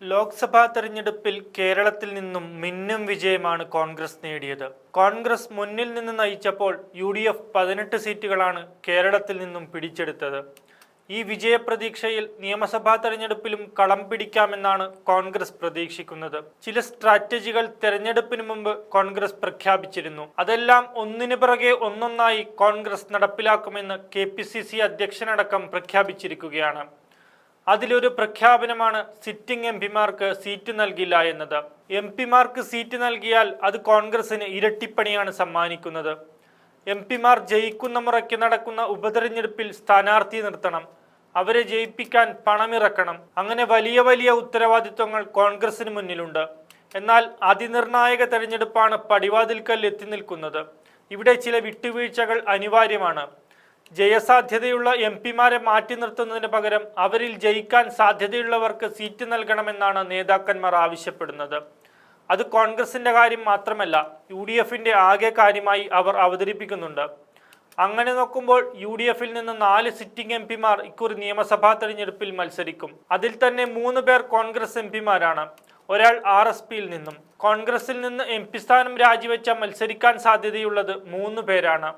ലോക്സഭാ തെരഞ്ഞെടുപ്പിൽ കേരളത്തിൽ നിന്നും മിന്നും വിജയമാണ് കോൺഗ്രസ് നേടിയത്. കോൺഗ്രസ് മുന്നിൽ നിന്ന് നയിച്ചപ്പോൾ UDF 18 സീറ്റുകളാണ് കേരളത്തിൽ നിന്നും പിടിച്ചെടുത്തത്. ഈ വിജയപ്രതീക്ഷയിൽ നിയമസഭാ തെരഞ്ഞെടുപ്പിലും കളം പിടിക്കാമെന്നാണ് കോൺഗ്രസ് പ്രതീക്ഷിക്കുന്നത്. ചില സ്ട്രാറ്റജികൾ തെരഞ്ഞെടുപ്പിന് മുമ്പ് കോൺഗ്രസ് പ്രഖ്യാപിച്ചിരുന്നു. അതെല്ലാം ഒന്നിനു പിറകെ ഒന്നൊന്നായി കോൺഗ്രസ് നടപ്പിലാക്കുമെന്ന് KPCC അധ്യക്ഷനടക്കം പ്രഖ്യാപിച്ചിരിക്കുകയാണ്. അതിലൊരു പ്രഖ്യാപനമാണ് സിറ്റിംഗ് MPമാർക്ക് സീറ്റ് നൽകില്ല എന്നത്. MPമാർക്ക് സീറ്റ് നൽകിയാൽ അത് കോൺഗ്രസിന് ഇരട്ടിപ്പണിയാണ് സമ്മാനിക്കുന്നത്. MPമാർ ജയിക്കുന്ന മുറയ്ക്ക് നടക്കുന്ന ഉപതെരഞ്ഞെടുപ്പിൽ സ്ഥാനാർത്ഥി നിർത്തണം, അവരെ ജയിപ്പിക്കാൻ പണമിറക്കണം. അങ്ങനെ വലിയ വലിയ ഉത്തരവാദിത്വങ്ങൾ കോൺഗ്രസിന് മുന്നിലുണ്ട്. എന്നാൽ അതിനിർണായക തെരഞ്ഞെടുപ്പാണ് പടിവാതിൽക്കൽ എത്തി നിൽക്കുന്നത്. ഇവിടെ ചില വിട്ടുവീഴ്ചകൾ അനിവാര്യമാണ്. ജയസാധ്യതയുള്ള MPമാരെ മാറ്റി നിർത്തുന്നതിന് പകരം അവരിൽ ജയിക്കാൻ സാധ്യതയുള്ളവർക്ക് സീറ്റ് നൽകണമെന്നാണ് നേതാക്കന്മാർ ആവശ്യപ്പെടുന്നത്. അത് കോൺഗ്രസിന്റെ കാര്യം മാത്രമല്ല, UDFന്റെ ആകെ കാര്യമായി അവർ അവതരിപ്പിക്കുന്നുണ്ട്. അങ്ങനെ നോക്കുമ്പോൾ UDFൽ നിന്ന് 4 സിറ്റിംഗ് MPമാർ ഇക്കുറി നിയമസഭാ തെരഞ്ഞെടുപ്പിൽ മത്സരിക്കും. അതിൽ തന്നെ 3 പേർ കോൺഗ്രസ് MPമാരാണ്. ഒരാൾ RSPയിൽ നിന്നും. കോൺഗ്രസിൽ നിന്ന് MP സ്ഥാനം രാജിവെച്ച മത്സരിക്കാൻ സാധ്യതയുള്ളത് 3 പേരാണ്.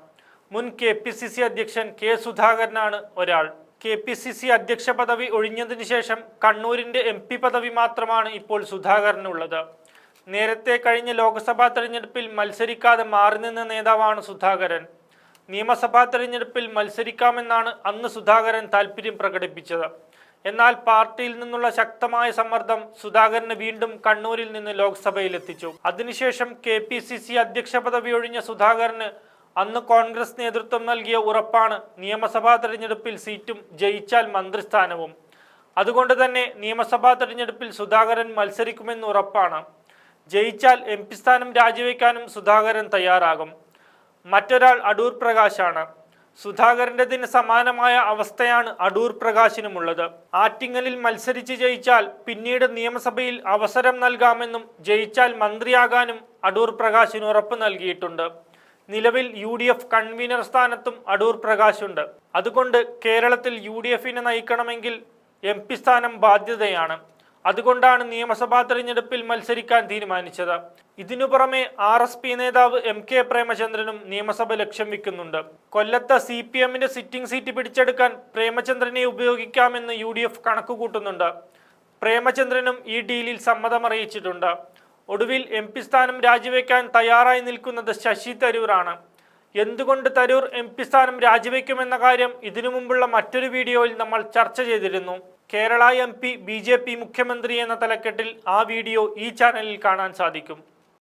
മുൻ KPCC അധ്യക്ഷൻ K സുധാകരനാണ് ഒരാൾ. KPCC അധ്യക്ഷ പദവി ഒഴിഞ്ഞതിനു ശേഷം കണ്ണൂരിന്റെ MP പദവി മാത്രമാണ് ഇപ്പോൾ സുധാകരനുള്ളത്. നേരത്തെ കഴിഞ്ഞ ലോക്സഭാ തെരഞ്ഞെടുപ്പിൽ മത്സരിക്കാതെ മാറി നിന്ന നേതാവാണ് സുധാകരൻ. നിയമസഭാ തെരഞ്ഞെടുപ്പിൽ മത്സരിക്കാമെന്നാണ് അന്ന് സുധാകരൻ താല്പര്യം പ്രകടിപ്പിച്ചത്. എന്നാൽ പാർട്ടിയിൽ നിന്നുള്ള ശക്തമായ സമ്മർദ്ദം സുധാകരനെ വീണ്ടും കണ്ണൂരിൽ നിന്ന് ലോക്സഭയിലെത്തിച്ചു. അതിനുശേഷം KPCC അധ്യക്ഷ പദവി ഒഴിഞ്ഞ സുധാകരന് അന്ന് കോൺഗ്രസ് നേതൃത്വം നൽകിയ ഉറപ്പാണ് നിയമസഭാ തെരഞ്ഞെടുപ്പിൽ സീറ്റും ജയിച്ചാൽ മന്ത്രിസ്ഥാനവും. അതുകൊണ്ട് തന്നെ നിയമസഭാ തെരഞ്ഞെടുപ്പിൽ സുധാകരൻ മത്സരിക്കുമെന്ന് ഉറപ്പാണ്. ജയിച്ചാൽ MP സ്ഥാനം രാജിവെക്കാനും സുധാകരൻ തയ്യാറാകും. മറ്റൊരാൾ അടൂർ പ്രകാശാണ്. സുധാകരൻ്റെതിന് സമാനമായ അവസ്ഥയാണ് അടൂർ പ്രകാശിനുമുള്ളത്. ആറ്റിങ്ങലിൽ മത്സരിച്ച് ജയിച്ചാൽ പിന്നീട് നിയമസഭയിൽ അവസരം നൽകാമെന്നും ജയിച്ചാൽ മന്ത്രിയാകാനും അടൂർ പ്രകാശിന് ഉറപ്പ് നൽകിയിട്ടുണ്ട്. നിലവിൽ UDF കൺവീനർ സ്ഥാനത്തും അടൂർ പ്രകാശുണ്ട്. അതുകൊണ്ട് കേരളത്തിൽ UDFനെ നയിക്കണമെങ്കിൽ MP സ്ഥാനം ബാധ്യതയാണ്. അതുകൊണ്ടാണ് നിയമസഭാ തെരഞ്ഞെടുപ്പിൽ മത്സരിക്കാൻ തീരുമാനിച്ചത്. ഇതിനു പുറമെ RSP നേതാവ് MK പ്രേമചന്ദ്രനും നിയമസഭ ലക്ഷ്യം വെക്കുന്നുണ്ട്. കൊല്ലത്തെ CPMന്റെ സിറ്റിംഗ് സീറ്റ് പിടിച്ചെടുക്കാൻ പ്രേമചന്ദ്രനെ ഉപയോഗിക്കാമെന്ന് UDF കണക്കുകൂട്ടുന്നുണ്ട്. പ്രേമചന്ദ്രനും ഈ ഡീലിൽ സമ്മതമറിയിച്ചിട്ടുണ്ട്. ഒടുവിൽ MP സ്ഥാനം രാജിവെക്കാൻ തയ്യാറായി നിൽക്കുന്നത് ശശി തരൂറാണ്. എന്തുകൊണ്ട് തരൂർ MP സ്ഥാനം രാജിവെക്കുമെന്ന കാര്യം ഇതിനു മുമ്പുള്ള മറ്റൊരു വീഡിയോയിൽ നമ്മൾ ചർച്ച ചെയ്തിരുന്നു. കേരള MP BJP മുഖ്യമന്ത്രി എന്ന തലക്കെട്ടിൽ ആ വീഡിയോ ഈ ചാനലിൽ കാണാൻ സാധിക്കും.